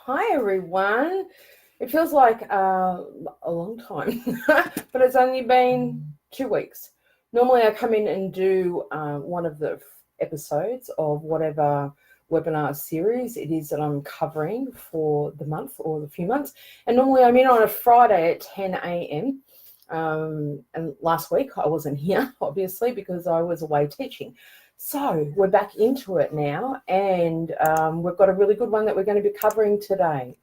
Hi everyone. It feels like a long time, but it's only been 2 weeks. Normally I come in and do one of the episodes of whatever webinar series it is that I'm covering for the month or the few months. And normally I'm in on a Friday at 10 a.m. And last week I wasn't here, obviously, because I was away teaching. So we're back into it now, and we've got a really good one that we're going to be covering today.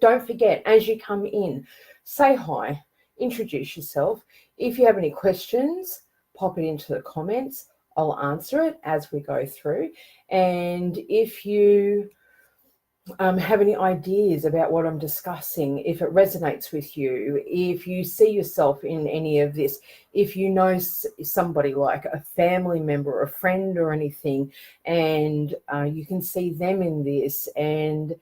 Don't forget, as you come in, say hi, introduce yourself. If you have any questions, pop it into the comments. I'll answer it as we go through. And if you have any ideas about what I'm discussing, if it resonates with you, if you see yourself in any of this, if you know somebody like a family member or a friend or anything, and you can see them in this, and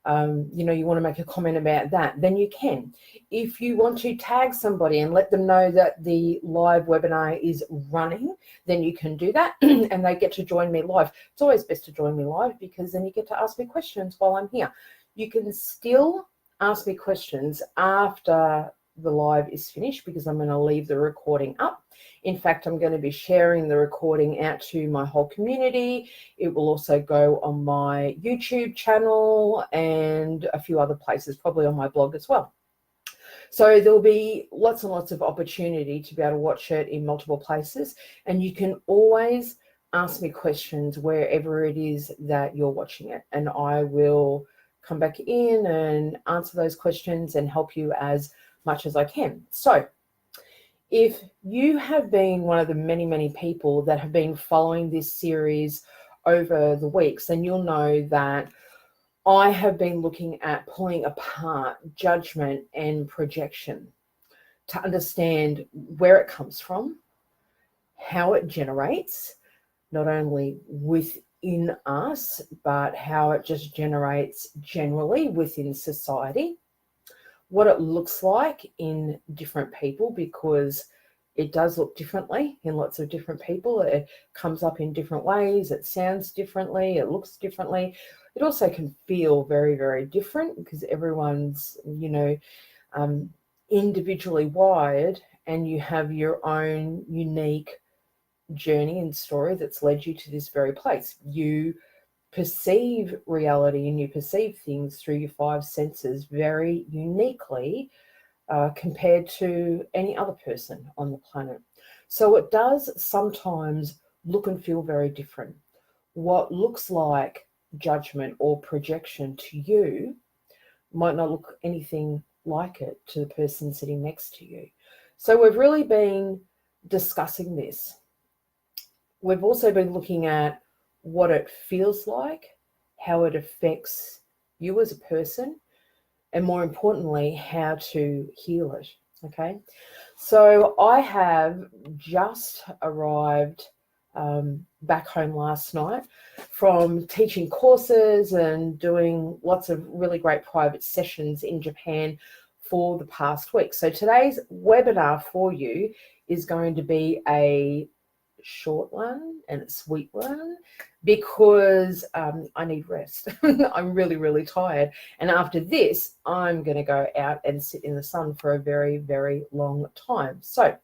you want to make a comment about that, then you can. If you want to tag somebody and let them know that the live webinar is running, then you can do that and they get to join me live. It's always best to join me live because then you get to ask me questions while I'm here. You can still ask me questions after the live is finished because I'm going to leave the recording up. In fact, I'm going to be sharing the recording out to my whole community. It will also go on my YouTube channel and a few other places, probably on my blog as well. So there'll be lots and lots of opportunity to be able to watch it in multiple places. And you can always ask me questions wherever it is that you're watching it. And I will come back in and answer those questions and help you as much as I can. So if you have been one of the many, many people that have been following this series over the weeks, then you'll know that I have been looking at pulling apart judgment and projection to understand where it comes from, how it generates, not only within us, but how it just generates generally within society, what it looks like in different people, because it does look differently in lots of different people. It comes up in different ways. It sounds differently. It looks differently. It also can feel very, very different because everyone's, individually wired, and you have your own unique journey and story that's led you to this very place. You perceive reality and you perceive things through your 5 senses very uniquely compared to any other person on the planet. So it does sometimes look and feel very different. What looks like judgment or projection to you might not look anything like it to the person sitting next to you. So we've really been discussing this. We've also been looking at what it feels like, how it affects you as a person, and more importantly, how to heal it. Okay, so I have just arrived back home last night from teaching courses and doing lots of really great private sessions in Japan for the past week. So today's webinar for you is going to be a short one and a sweet one because I need rest. I'm really, really tired. And after this, I'm going to go out and sit in the sun for a very, very long time. So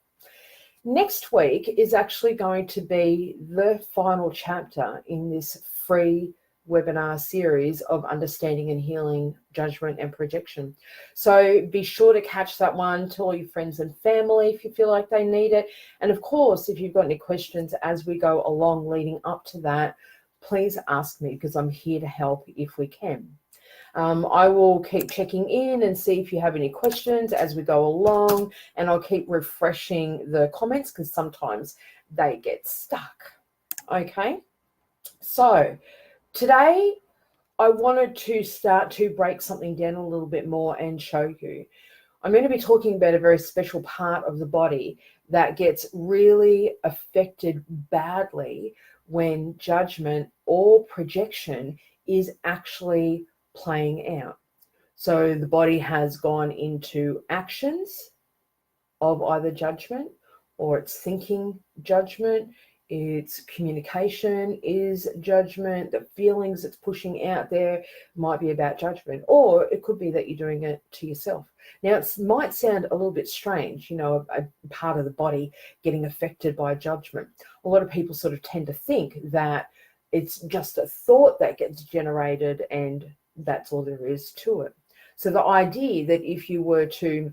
next week is actually going to be the final chapter in this free webinar series of Understanding and Healing Judgment and Projection. So be sure to catch that one. Tell all your friends and family if you feel like they need it. And of course, if you've got any questions as we go along leading up to that, please ask me because I'm here to help if we can. I will keep checking in and see if you have any questions as we go along, and I'll keep refreshing the comments because sometimes they get stuck. Okay, so today I wanted to start to break something down a little bit more and show you. I'm going to be talking about a very special part of the body that gets really affected badly when judgment or projection is actually playing out. So the body has gone into actions of either judgment, or it's thinking judgment, Its communication is judgment. The feelings it's pushing out there might be about judgment, or it could be that you're doing it to yourself. Now, it might sound a little bit strange, a part of the body getting affected by judgment. A lot of people sort of tend to think that it's just a thought that gets generated and that's all there is to it. So the idea that if you were to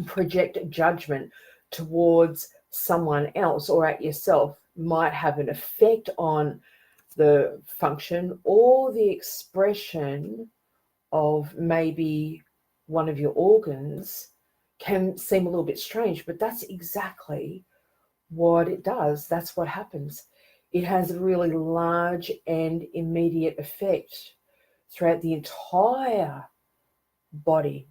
project judgment towards someone else or at yourself might have an effect on the function or the expression of maybe one of your organs can seem a little bit strange, but that's exactly what it does. That's what happens. It has a really large and immediate effect throughout the entire body.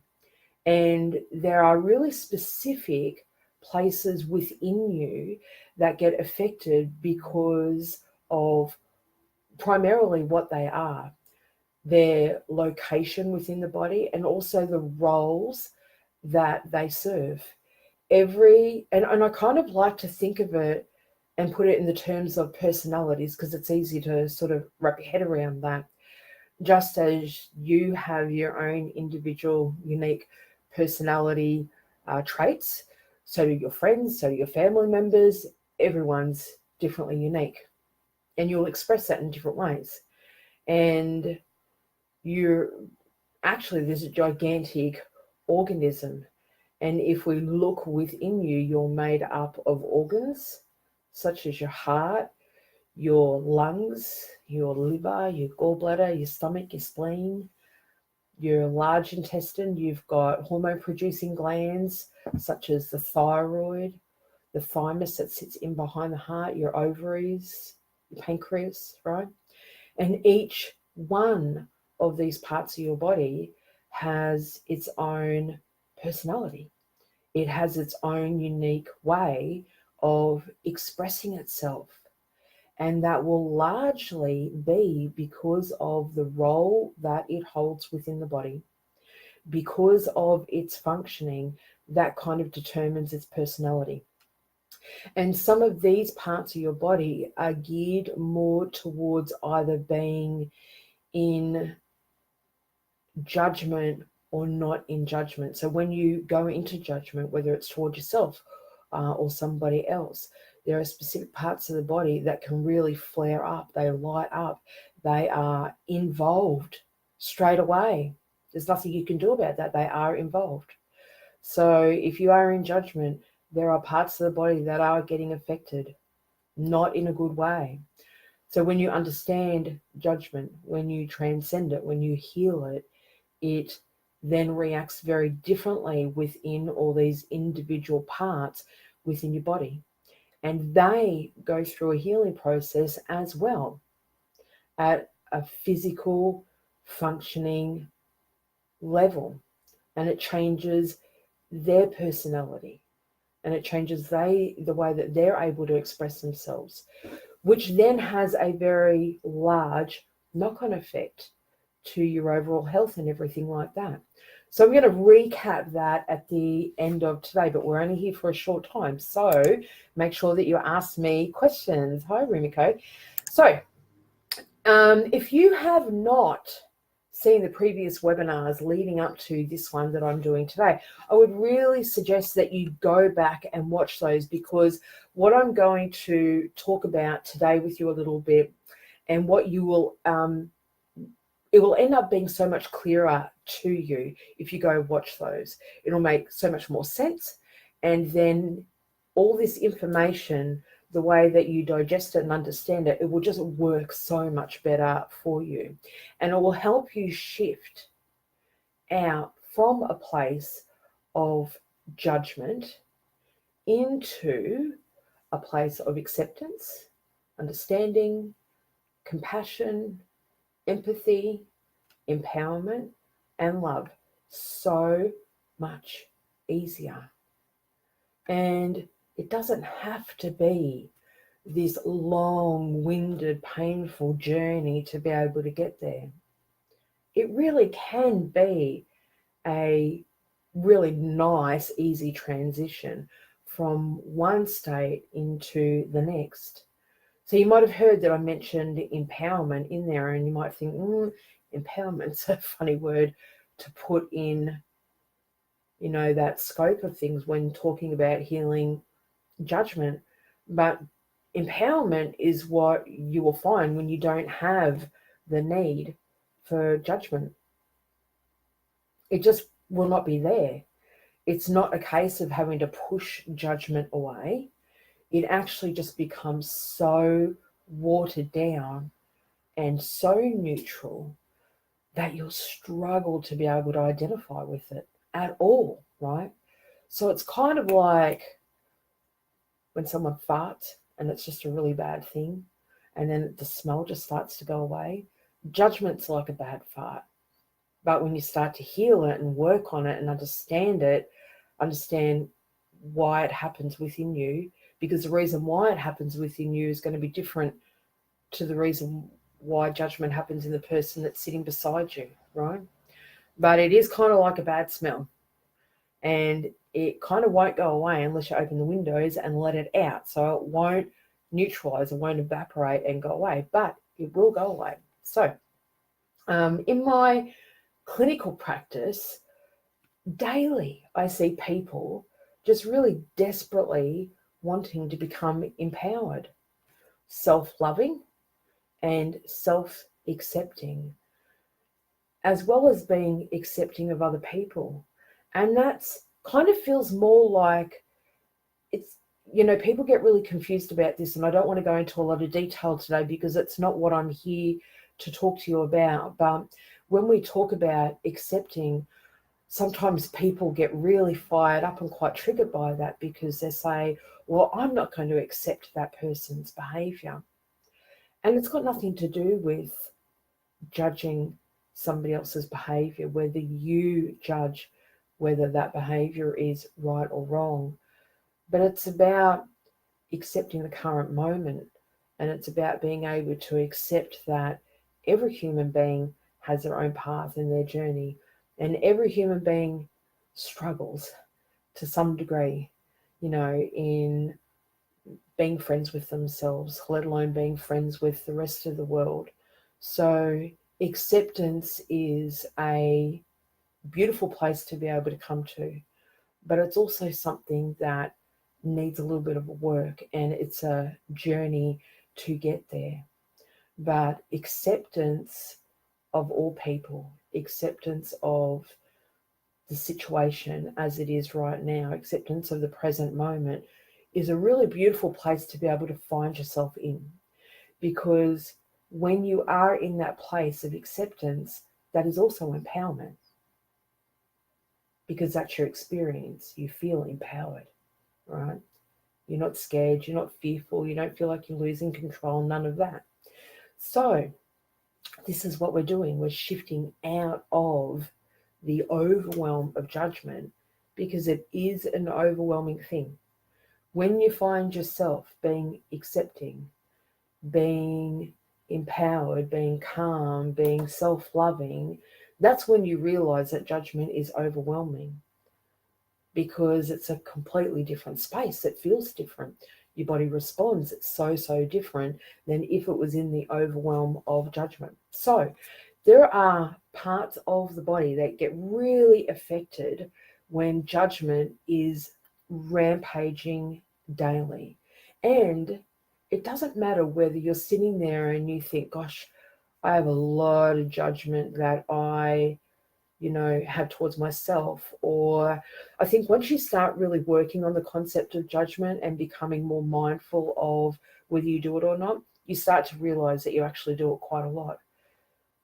And there are really specific places within you that get affected because of primarily what they are, their location within the body, and also the roles that they serve. And I kind of like to think of it and put it in the terms of personalities because it's easy to sort of wrap your head around that. Just as you have your own individual, unique personality traits, so do your friends, so do your family members. Everyone's differently unique, and you'll express that in different ways. And there's a gigantic organism, and if we look within you, you're made up of organs such as your heart, your lungs, your liver, your gallbladder, your stomach, your spleen, your large intestine. You've got hormone producing glands such as the thyroid, the thymus that sits in behind the heart, your ovaries, your pancreas, right? And each one of these parts of your body has its own personality. It has its own unique way of expressing itself. And that will largely be because of the role that it holds within the body, because of its functioning that kind of determines its personality. And some of these parts of your body are geared more towards either being in judgment or not in judgment. So when you go into judgment, whether it's toward yourself or somebody else, there are specific parts of the body that can really flare up. They light up. They are involved straight away. There's nothing you can do about that. They are involved. So if you are in judgment, there are parts of the body that are getting affected, not in a good way. So when you understand judgment, when you transcend it, when you heal it, it then reacts very differently within all these individual parts within your body. And they go through a healing process as well at a physical functioning level. And it changes their personality. And it changes the way that they're able to express themselves, which then has a very large knock-on effect to your overall health and everything like that. So I'm going to recap that at the end of today, but we're only here for a short time. So make sure that you ask me questions. Hi, Rumiko. So if you have not seen the previous webinars leading up to this one that I'm doing today, I would really suggest that you go back and watch those, because what I'm going to talk about today with you a little bit, and what you will it will end up being so much clearer to you if you go watch those. It'll make so much more sense. And then all this information, the way that you digest it and understand it, it will just work so much better for you. And it will help you shift out from a place of judgment into a place of acceptance, understanding, compassion, empathy, empowerment, and love. So much easier. And it doesn't have to be this long-winded, painful journey to be able to get there. It really can be a really nice, easy transition from one state into the next. So you might have heard that I mentioned empowerment in there, and you might think, empowerment's a funny word to put in, that scope of things when talking about healing judgment. But empowerment is what you will find when you don't have the need for judgment. It just will not be there. It's not a case of having to push judgment away. It actually just becomes so watered down and so neutral that you'll struggle to be able to identify with it at all, right? So it's kind of like when someone farts and it's just a really bad thing, and then the smell just starts to go away. Judgment's like a bad fart. But when you start to heal it and work on it and understand why it happens within you, because the reason why it happens within you is going to be different to the reason why judgment happens in the person that's sitting beside you, right? But it is kind of like a bad smell. And it kind of won't go away unless you open the windows and let it out. So it won't neutralize, it won't evaporate and go away, but it will go away. So in my clinical practice, daily I see people just really desperately wanting to become empowered, self-loving and self-accepting, as well as being accepting of other people. And that's kind of feels more like it's, people get really confused about this, and I don't want to go into a lot of detail today because it's not what I'm here to talk to you about. But when we talk about accepting, sometimes people get really fired up and quite triggered by that because they say, well, I'm not going to accept that person's behavior. And it's got nothing to do with judging somebody else's behavior, whether you judge whether that behavior is right or wrong. But it's about accepting the current moment, and it's about being able to accept that every human being has their own path in their journey, and every human being struggles to some degree, in being friends with themselves, let alone being friends with the rest of the world. So acceptance is a beautiful place to be able to come to, but it's also something that needs a little bit of work, and it's a journey to get there. But acceptance of all people, acceptance of the situation as it is right now, acceptance of the present moment is a really beautiful place to be able to find yourself in. Because when you are in that place of acceptance, that is also empowerment. Because that's your experience. You feel empowered, right? You're not scared, you're not fearful, you don't feel like you're losing control, none of that. So this is what we're doing. We're shifting out of the overwhelm of judgment, because it is an overwhelming thing. When you find yourself being accepting, being empowered, being calm, being self-loving, that's when you realize that judgment is overwhelming, because it's a completely different space. It feels different. Your body responds. It's so different than if it was in the overwhelm of judgment. So there are parts of the body that get really affected when judgment is rampaging daily. And it doesn't matter whether you're sitting there and you think, gosh, I have a lot of judgment that I have towards myself. Or I think once you start really working on the concept of judgment and becoming more mindful of whether you do it or not, you start to realize that you actually do it quite a lot.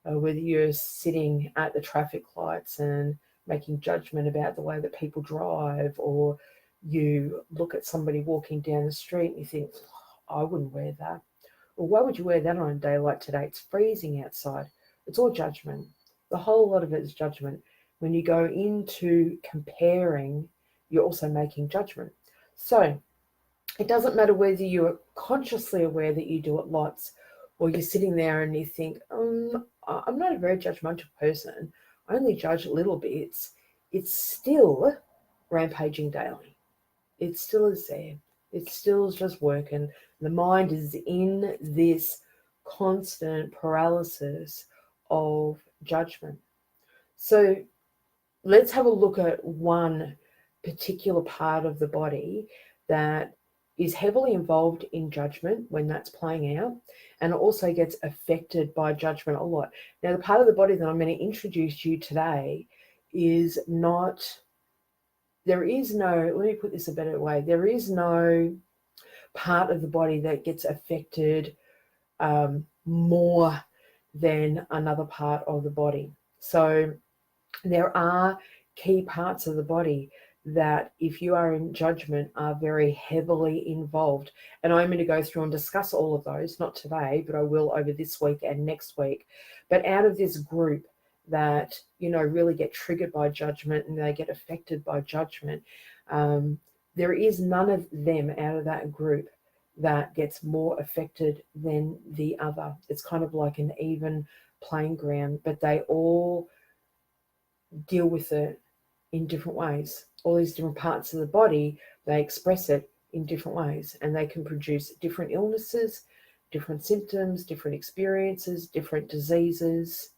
Whether you're sitting at the traffic lights and making judgment about the way that people drive, or you look at somebody walking down the street and you think, I wouldn't wear that. Or why would you wear that on a day like today? It's freezing outside. It's all judgment. The whole lot of it is judgment. When you go into comparing, you're also making judgment. So it doesn't matter whether you're consciously aware that you do it lots, or you're sitting there and you think, I'm not a very judgmental person. I only judge little bits. It's still rampaging daily. It still is there. It still is just working. The mind is in this constant paralysis of judgment. So let's have a look at one particular part of the body that is heavily involved in judgment when that's playing out, and also gets affected by judgment a lot. Now, the part of the body that I'm going to introduce you today is not, there is no, let me put this a better way, there is no part of the body that gets affected more than another part of the body. So there are key parts of the body that, if you are in judgment, are very heavily involved. And I'm going to go through and discuss all of those, not today, but I will over this week and next week. But out of this group that, really get triggered by judgment and they get affected by judgment, there is none of them out of that group that gets more affected than the other. It's kind of like an even playing ground, but they all deal with it in different ways. All these different parts of the body, they express it in different ways, and they can produce different illnesses, different symptoms, different experiences, different diseases,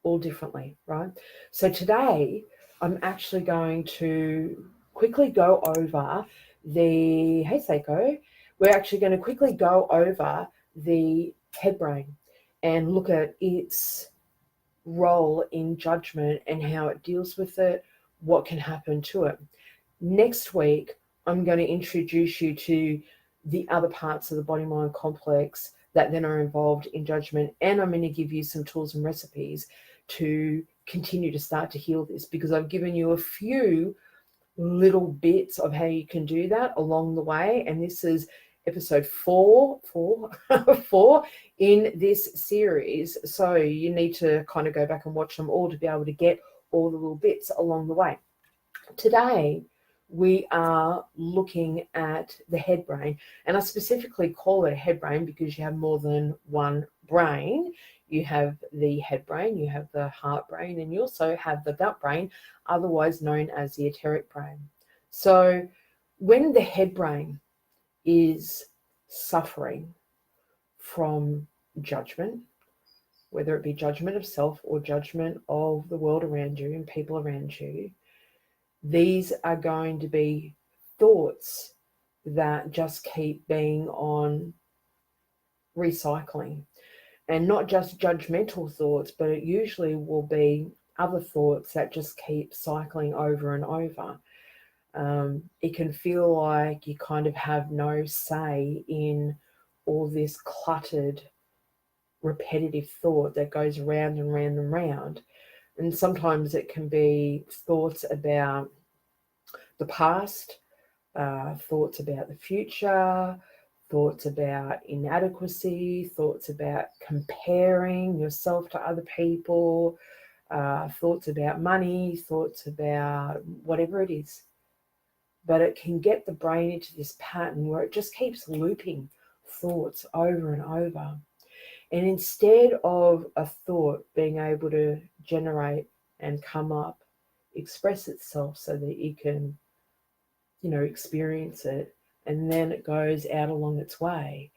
all differently, right? So today I'm actually going to quickly go over hey Seiko, we're actually going to quickly go over the head brain and look at its role in judgment and how it deals with it, what can happen to it. Next week, I'm going to introduce you to the other parts of the body-mind complex that then are involved in judgment, and I'm going to give you some tools and recipes to continue to start to heal this, because I've given you a few little bits of how you can do that along the way, and this is episode four in this series. So you need to kind of go back and watch them all to be able to get all the little bits along the way. Today, we are looking at the head brain, and I specifically call it a head brain because you have more than one brain. You have the head brain, you have the heart brain, and you also have the gut brain, otherwise known as the etheric brain. So when the head brain is suffering from judgment, whether it be judgment of self or judgment of the world around you and people around you, these are going to be thoughts that just keep being on recycling. And not just judgmental thoughts, but it usually will be other thoughts that just keep cycling over and over. It can feel like you kind of have no say in all this cluttered, repetitive thought that goes round and round and round. And sometimes it can be thoughts about the past, thoughts about the future, thoughts about inadequacy, thoughts about comparing yourself to other people, thoughts about money, thoughts about whatever it is. But it can get the brain into this pattern where it just keeps looping thoughts over and over. And instead of a thought being able to generate and come up, express itself so that you can, experience it, and then it goes out along its way,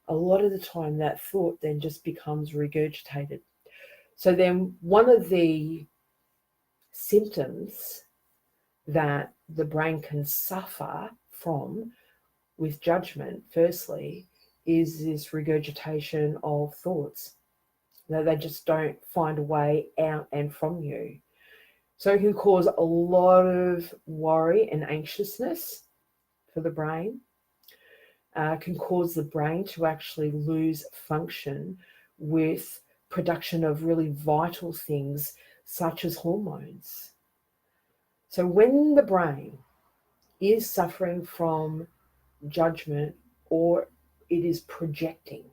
a lot of the time that thought then just becomes regurgitated. So then one of the symptoms that the brain can suffer from with judgment, firstly, is this regurgitation of thoughts, that they just don't find a way out and from you. So it can cause a lot of worry and anxiousness for the brain. Can cause the brain to actually lose function with production of really vital things such as hormones. So when the brain is suffering from judgment or it is projecting,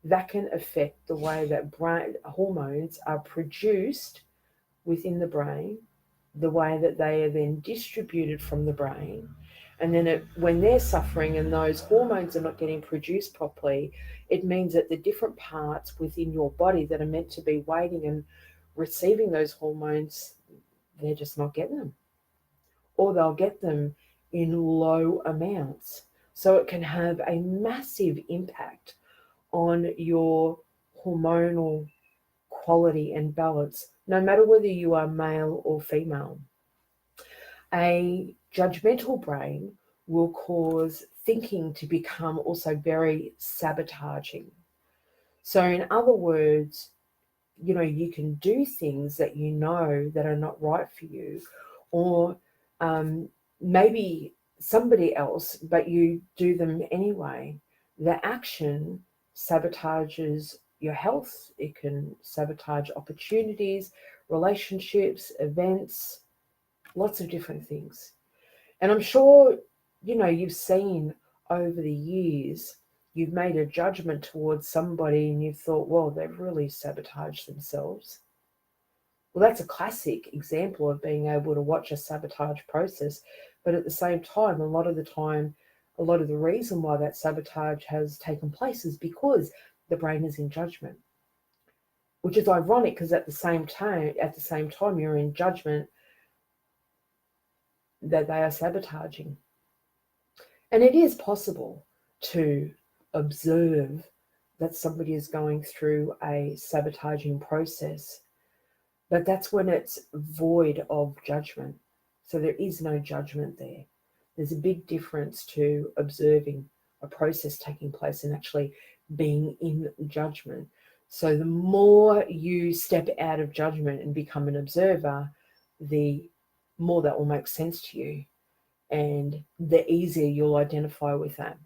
that can affect the way that brain hormones are produced within the brain, the way that they are then distributed from the brain. And then when they're suffering and those hormones are not getting produced properly, it means that the different parts within your body that are meant to be waiting and receiving those hormones, they're just not getting them. Or they'll get them in low amounts. So it can have a massive impact on your hormonal quality and balance, no matter whether you are male or female. A judgmental brain will cause thinking to become also very sabotaging. So, in other words, you can do things that you know that are not right for you, or maybe somebody else, but you do them anyway. The action sabotages your health. It can sabotage opportunities, relationships, events, lots of different things. And I'm sure, you've seen over the years, you've made a judgment towards somebody and you've thought, well, they've really sabotaged themselves. Well, that's a classic example of being able to watch a sabotage process. But at the same time, a lot of the reason why that sabotage has taken place is because the brain is in judgment, which is ironic because at the same time, you're in judgment that they are sabotaging. And it is possible to observe that somebody is going through a sabotaging process, but that's when it's void of judgment. So there is no judgment there. There's a big difference to observing a process taking place and actually being in judgment. So the more you step out of judgment and become an observer, the more that will make sense to you, and the easier you'll identify with that.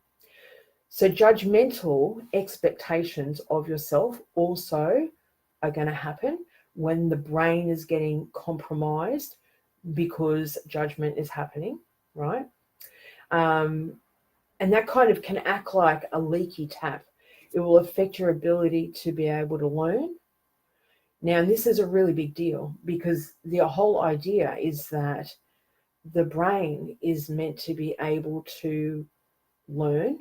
So judgmental expectations of yourself also are going to happen when the brain is getting compromised because judgment is happening, right? And that kind of can act like a leaky tap. It will affect your ability to be able to learn. Now, this is a really big deal because the whole idea is that the brain is meant to be able to learn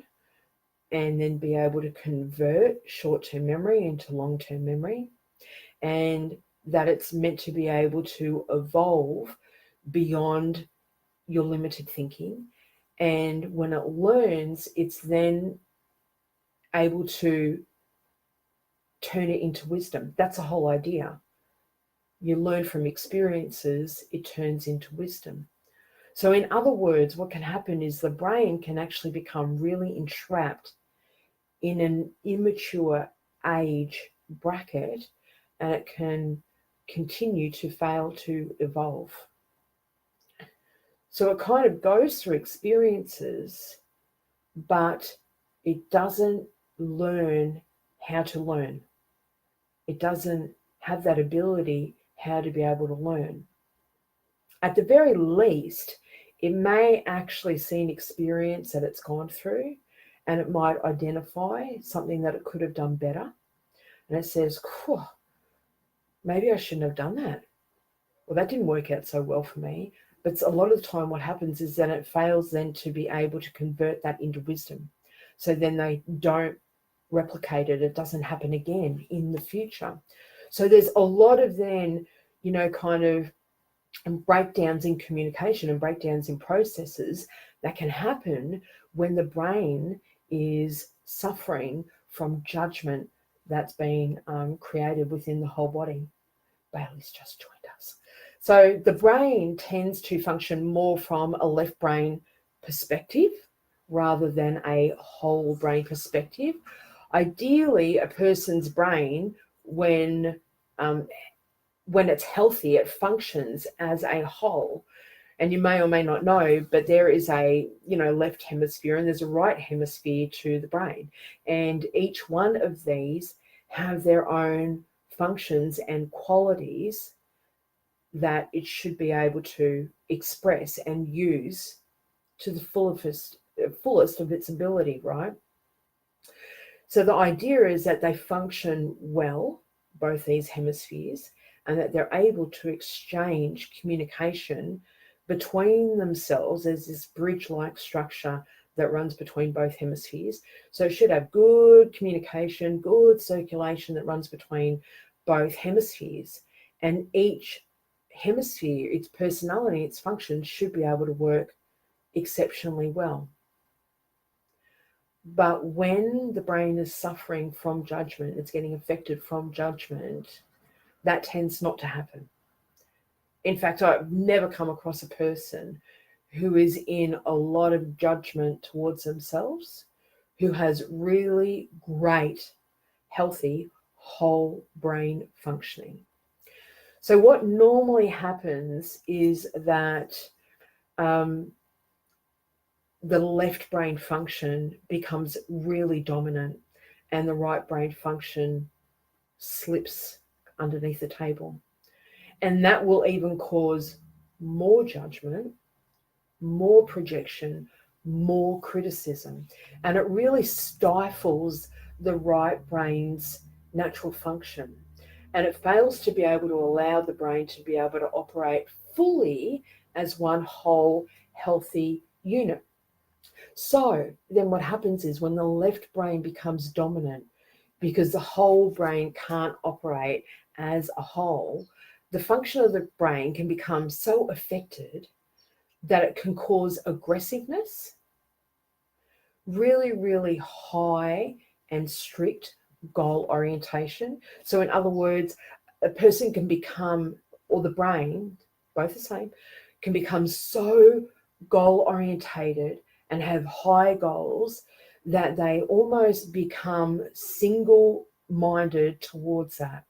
and then be able to convert short-term memory into long-term memory, and that it's meant to be able to evolve beyond your limited thinking. And when it learns, it's then able to turn it into wisdom. That's the whole idea. You learn from experiences, it turns into wisdom. So in other words, what can happen is the brain can actually become really entrapped in an immature age bracket, and it can continue to fail to evolve. So it kind of goes through experiences, but it doesn't learn how to learn. It doesn't have that ability how to be able to learn. At the very least, it may actually see an experience that it's gone through, and it might identify something that it could have done better. And it says, maybe I shouldn't have done that. Well, that didn't work out so well for me. But a lot of the time what happens is that it fails then to be able to convert that into wisdom. So then they don't replicate it. It doesn't happen again in the future. So there's a lot of then, kind of breakdowns in communication and breakdowns in processes that can happen when the brain is suffering from judgment that's been created within the whole body. Bailey's just joined us. So the brain tends to function more from a left brain perspective rather than a whole brain perspective. Ideally, a person's brain, when it's healthy, it functions as a whole. And you may or may not know, but there is a left hemisphere and there's a right hemisphere to the brain, and each one of these have their own functions and qualities that it should be able to express and use to the fullest of its ability, right? So the idea is that they function well, both these hemispheres, and that they're able to exchange communication between themselves as this bridge-like structure that runs between both hemispheres. So it should have good communication, good circulation that runs between both hemispheres. And each hemisphere, its personality, its function should be able to work exceptionally well. But when the brain is suffering from judgment, it's getting affected from judgment, that tends not to happen. In fact, I've never come across a person who is in a lot of judgment towards themselves who has really great, healthy, whole brain functioning. So what normally happens is that the left brain function becomes really dominant and the right brain function slips underneath the table. And that will even cause more judgment, more projection, more criticism. And it really stifles the right brain's natural function. And it fails to be able to allow the brain to be able to operate fully as one whole, healthy unit. So then what happens is when the left brain becomes dominant, because the whole brain can't operate as a whole, the function of the brain can become so affected that it can cause aggressiveness, really, really high and strict goal orientation. So in other words, a person can become, or the brain, both the same, can become so goal orientated and have high goals that they almost become single-minded towards that.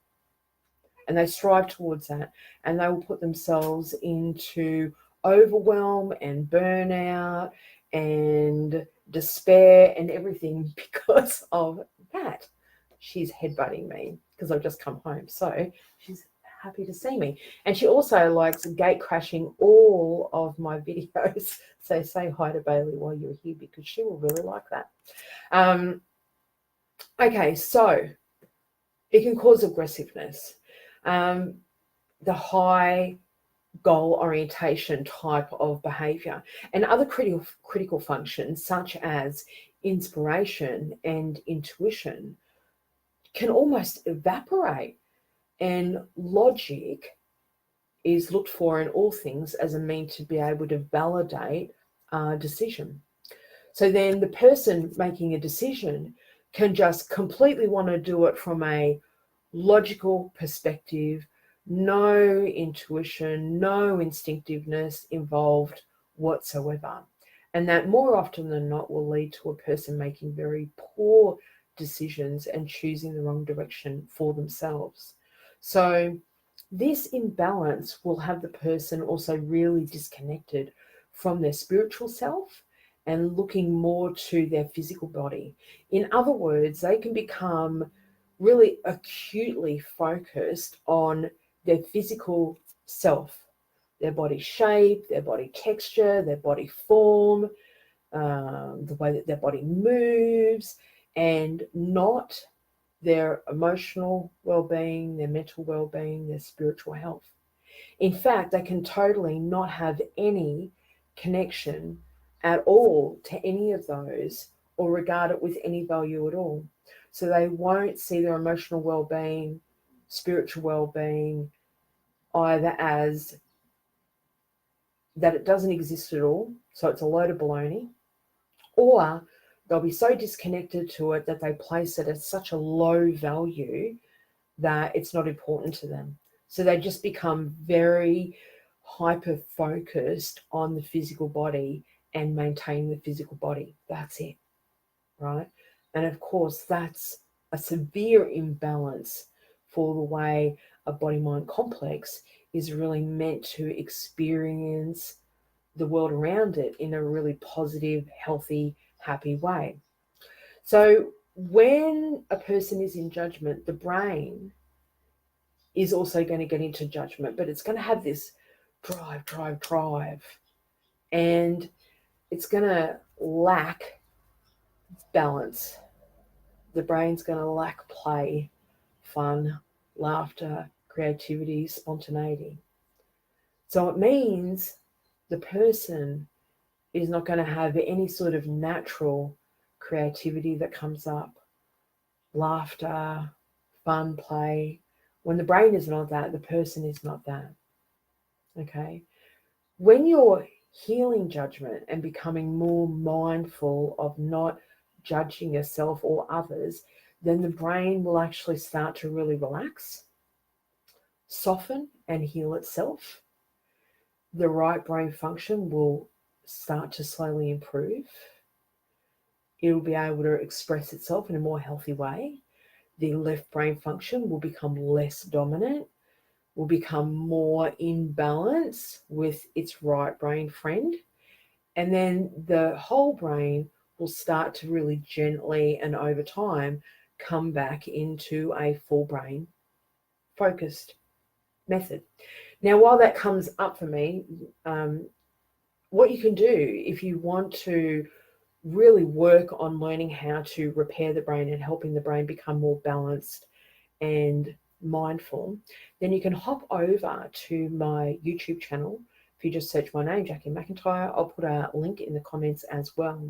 And they strive towards that. And they will put themselves into overwhelm and burnout and despair and everything because of that. She's headbutting me because I've just come home. So she's happy to see me. And she also likes gate crashing all of my videos. So say hi to Bailey while you're here because she will really like that. Okay, so it can cause aggressiveness. The high goal orientation type of behavior and other critical functions such as inspiration and intuition can almost evaporate, and logic is looked for in all things as a means to be able to validate a decision. So then the person making a decision can just completely want to do it from a logical perspective, no intuition, no instinctiveness involved whatsoever. And that more often than not will lead to a person making very poor decisions and choosing the wrong direction for themselves. So this imbalance will have the person also really disconnected from their spiritual self and looking more to their physical body. In other words, they can become really acutely focused on their physical self, their body shape, their body texture, their body form, the way that their body moves, and not their emotional well-being, their mental well-being, their spiritual health. In fact, they can totally not have any connection at all to any of those or regard it with any value at all. So they won't see their emotional well-being, spiritual well-being, either as that it doesn't exist at all, so it's a load of baloney, or they'll be so disconnected to it that they place it at such a low value that it's not important to them. So they just become very hyper-focused on the physical body and maintaining the physical body. That's it, right? And of course, that's a severe imbalance for the way a body-mind complex is really meant to experience the world around it in a really positive, healthy, happy way. So when a person is in judgment, the brain is also going to get into judgment, but it's going to have this drive, and it's going to lack balance. The brain's going to lack play, fun, laughter, creativity, spontaneity. So it means the person is not going to have any sort of natural creativity that comes up, laughter, fun, play. When the brain is not that, the person is not that. Okay? When you're healing judgment and becoming more mindful of not judging yourself or others, then the brain will actually start to really relax, soften, and heal itself. The right brain function will start to slowly improve. It will be able to express itself in a more healthy way. The left brain function will become less dominant, will become more in balance with its right brain friend. And then the whole brain will start to really gently and over time come back into a full brain focused method. Now, while that comes up for me, what you can do if you want to really work on learning how to repair the brain and helping the brain become more balanced and mindful, then you can hop over to my YouTube channel. If you just search my name, Jackie McIntyre, I'll put a link in the comments as well.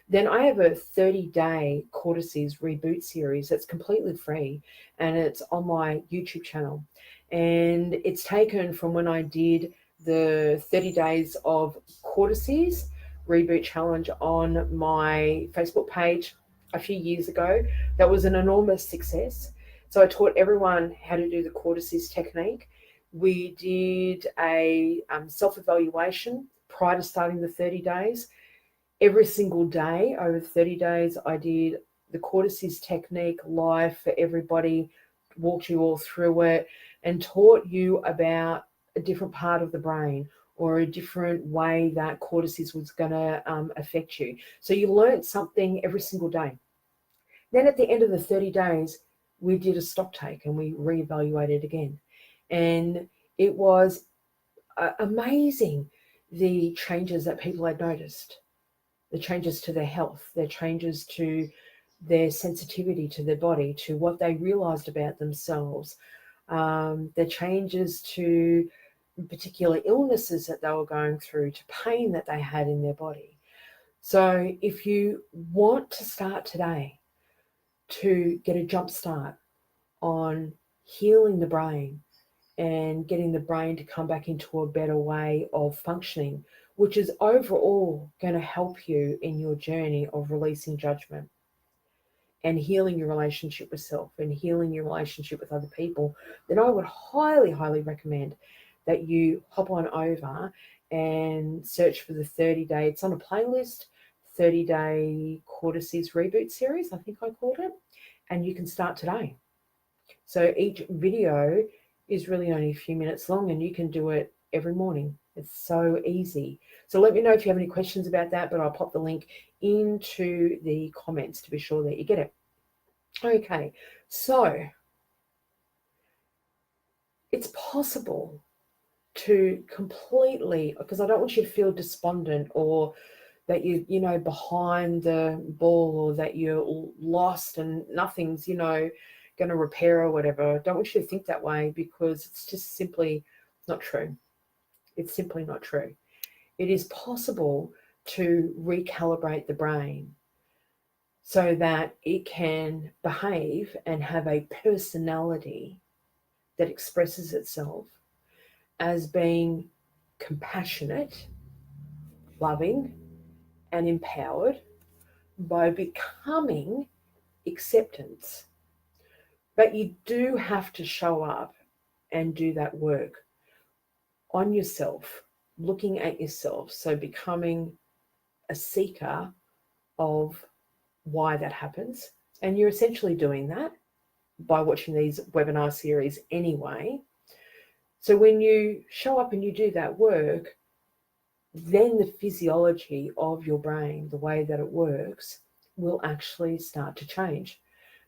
Then I have a 30-day Cortices reboot series that's completely free, and it's on my YouTube channel. And it's taken from when I did the 30 days of Cortices reboot challenge on my Facebook page a few years ago. That was an enormous success. So I taught everyone how to do the Cortices technique. We did a self-evaluation prior to starting the 30 days. Every single day over 30 days, I did the Cortices technique live for everybody, walked you all through it, and taught you about a different part of the brain or a different way that Cortices was going to affect you. So you learned something every single day. Then at the end of the 30 days, we did a stock take and we reevaluated again. And it was amazing the changes that people had noticed, the changes to their health, their changes to their sensitivity to their body, to what they realized about themselves, the changes to particular illnesses that they were going through, to pain that they had in their body. So if you want to start today to get a jump start on healing the brain and getting the brain to come back into a better way of functioning, which is overall going to help you in your journey of releasing judgment and healing your relationship with self and healing your relationship with other people, then I would highly, highly recommend that you hop on over and search for the 30-day, it's on a playlist, 30-day Cortices reboot series, I think I called it, and you can start today. So each video is really only a few minutes long and you can do it every morning. It's so easy. So let me know if you have any questions about that, but I'll pop the link into the comments to be sure that you get it. Okay, so it's possible to completely, because I don't want you to feel despondent or that you know, behind the ball or that you're lost and nothing's, going to repair or whatever. I don't want you to think that way because it's just simply not true. It's simply not true. It is possible to recalibrate the brain so that it can behave and have a personality that expresses itself as being compassionate, loving, and empowered by becoming acceptance. But you do have to show up and do that work on yourself, looking at yourself. So becoming a seeker of why that happens. And you're essentially doing that by watching these webinar series anyway. So when you show up and you do that work, then the physiology of your brain, the way that it works, will actually start to change.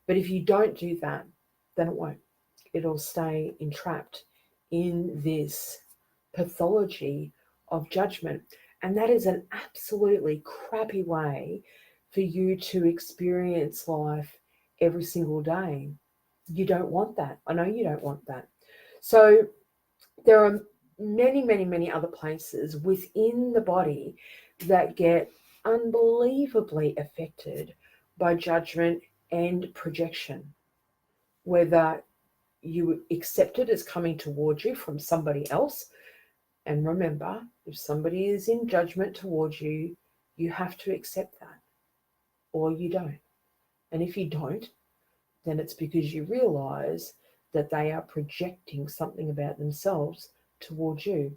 But if you don't do that, then it won't. It'll stay entrapped in this pathology of judgment. And that is an absolutely crappy way for you to experience life every single day. You don't want that. I know you don't want that. So there are many, many, many other places within the body that get unbelievably affected by judgment and projection, whether you accept it as coming towards you from somebody else, And remember, if somebody is in judgment towards you, you have to accept that, or you don't. And if you don't, then it's because you realize that they are projecting something about themselves towards you.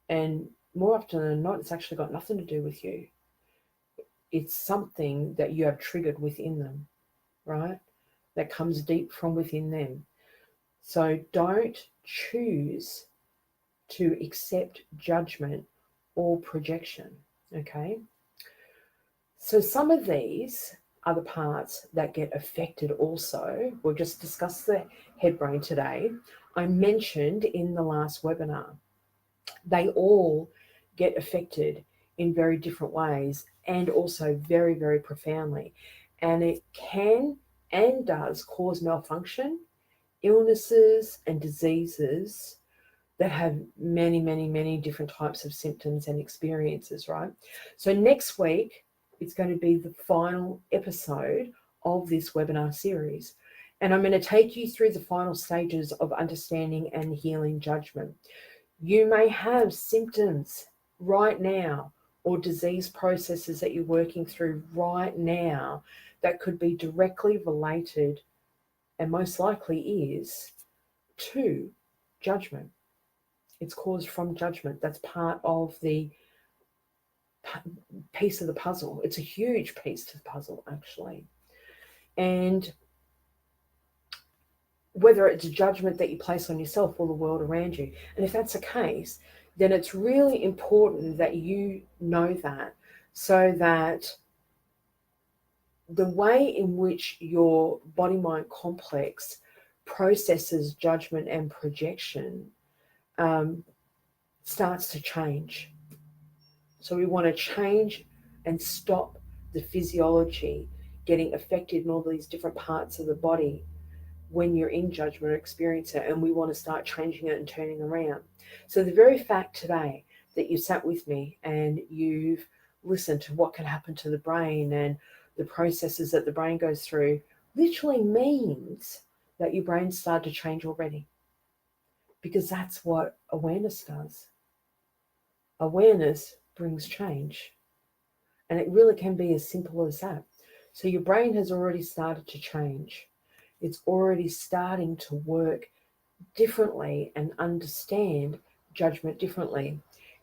And more often than not, it's actually got nothing to do with you. It's something that you have triggered within them, right? That comes deep from within them. So don't choose to accept judgment or projection, okay? So some of these are the parts that get affected also. We'll just discuss the head brain today. I mentioned in the last webinar, they all get affected in very different ways and also very, very profoundly. And it can and does cause malfunction, illnesses and diseases that have many, many, many different types of symptoms and experiences, right? So next week, it's going to be the final episode of this webinar series. And I'm going to take you through the final stages of understanding and healing judgment. You may have symptoms right now or disease processes that you're working through right now that could be directly related, and most likely is, to judgment. It's caused from judgment. That's part of the piece of the puzzle. It's a huge piece to the puzzle, actually. And whether it's a judgment that you place on yourself or the world around you. And if that's the case, then it's really important that you know that, so that the way in which your body-mind complex processes judgment and projection starts to change. So we want to change and stop the physiology getting affected in all these different parts of the body when you're in judgment or experience it, and we want to start changing it and turning around. So the very fact today that you sat with me and you've listened to what can happen to the brain and the processes that the brain goes through literally means that your brain started to change already, because that's what awareness does. Awareness brings change, and it really can be as simple as that. So your brain has already started to change. It's already starting to work differently and understand judgment differently.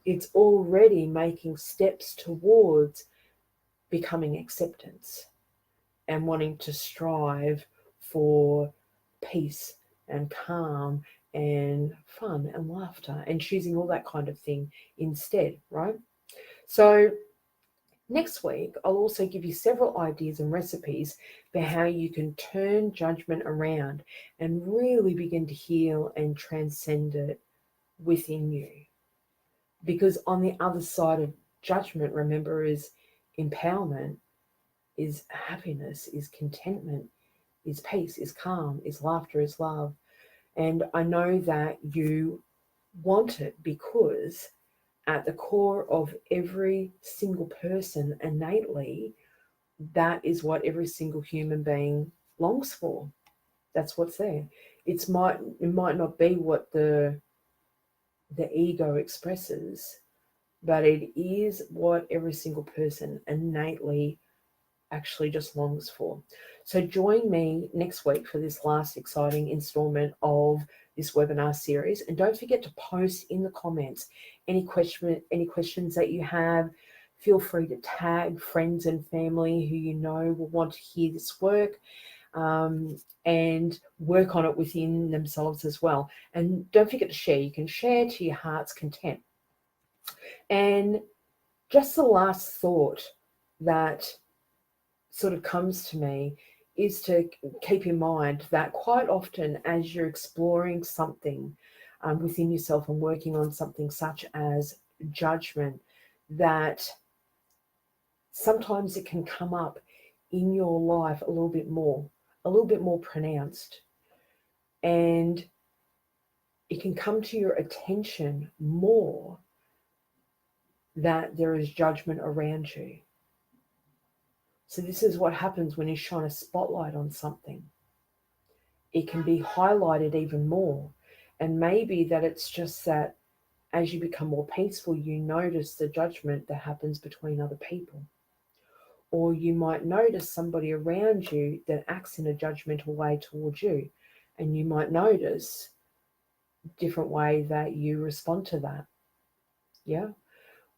It's already making steps towards becoming acceptance and wanting to strive for peace and calm and fun and laughter and choosing all that kind of thing instead, right? So next week, I'll also give you several ideas and recipes for how you can turn judgment around and really begin to heal and transcend it within you. Because on the other side of judgment, remember, is empowerment, is happiness, is contentment, is peace, is calm, is laughter, is love. And I know that you want it, because at the core of every single person innately, that is what every single human being longs for. That's what's there. It might not be what the ego expresses, but it is what every single person innately actually just longs for. So join me next week for this last exciting installment of this webinar series. And don't forget to post in the comments any questions that you have. Feel free to tag friends and family who you know will want to hear this work, and work on it within themselves as well. And don't forget to share. You can share to your heart's content. And just the last thought that sort of comes to me is to keep in mind that quite often, as you're exploring something within yourself and working on something such as judgment, that sometimes it can come up in your life a little bit more pronounced, and it can come to your attention more that there is judgment around you. So this is what happens when you shine a spotlight on something. It can be highlighted even more. And maybe that it's just that as you become more peaceful, you notice the judgment that happens between other people. Or you might notice somebody around you that acts in a judgmental way towards you. And you might notice a different way that you respond to that. Yeah.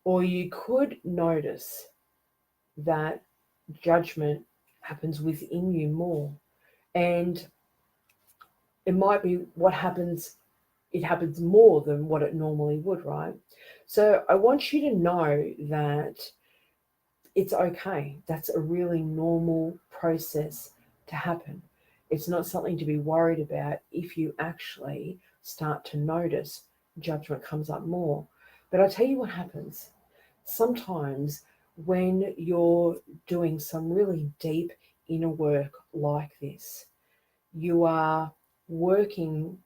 Or you could notice that judgment happens within you more. And it might be what happens, it happens more than what it normally would, right? So I want you to know that it's okay. That's a really normal process to happen. It's not something to be worried about if you actually start to notice judgment comes up more. But I'll tell you what happens. Sometimes when you're doing some really deep inner work like this, you are working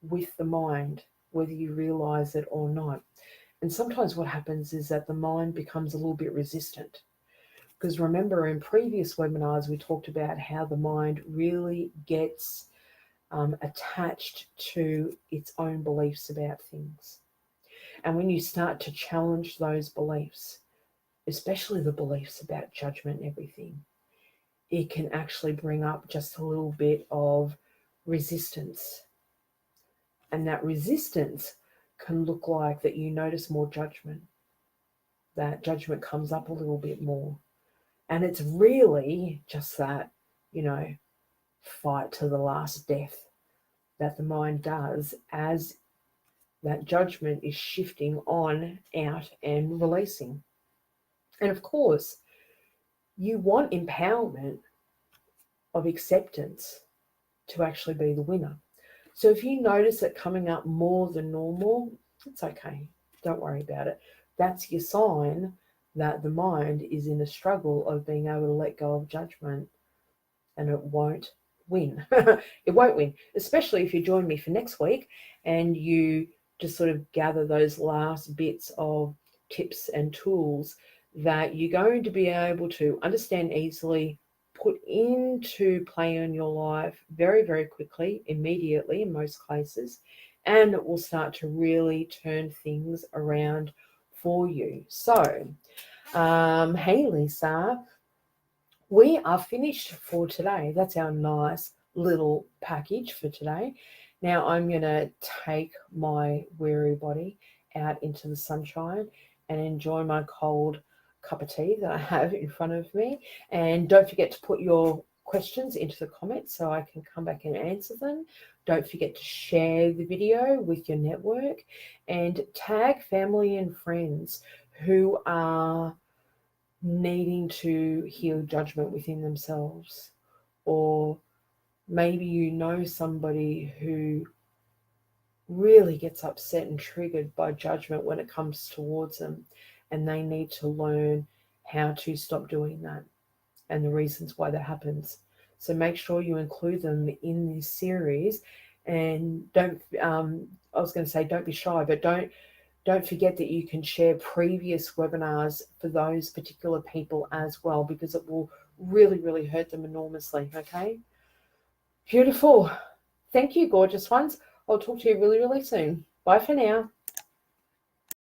with the mind, whether you realize it or not. And sometimes what happens is that the mind becomes a little bit resistant. Because remember, in previous webinars, we talked about how the mind really gets attached to its own beliefs about things. And when you start to challenge those beliefs, especially the beliefs about judgment and everything, it can actually bring up just a little bit of resistance. And that resistance can look like that you notice more judgment. That judgment comes up a little bit more. And it's really just that, fight to the last death that the mind does as that judgment is shifting on, out, and releasing. And of course, you want empowerment of acceptance to actually be the winner. So if you notice it coming up more than normal, it's okay. Don't worry about it. That's your sign that the mind is in a struggle of being able to let go of judgment, and it won't win. It won't win, especially if you join me for next week and you just sort of gather those last bits of tips and tools that you're going to be able to understand easily, put into play in your life very, very quickly, immediately in most cases, and it will start to really turn things around for you. So, hey Lisa, we are finished for today. That's our nice little package for today. Now I'm going to take my weary body out into the sunshine and enjoy my cold cup of tea that I have in front of me. And don't forget to put your questions into the comments so I can come back and answer them. Don't forget to share the video with your network and tag family and friends who are needing to heal judgment within themselves. Or maybe you know somebody who really gets upset and triggered by judgment when it comes towards them, and they need to learn how to stop doing that and the reasons why that happens. So make sure you include them in this series. And don't I was going to say don't be shy, but don't forget that you can share previous webinars for those particular people as well, because it will really, really hurt them enormously, okay? Beautiful. Thank you, gorgeous ones. I'll talk to you really, really soon. Bye for now.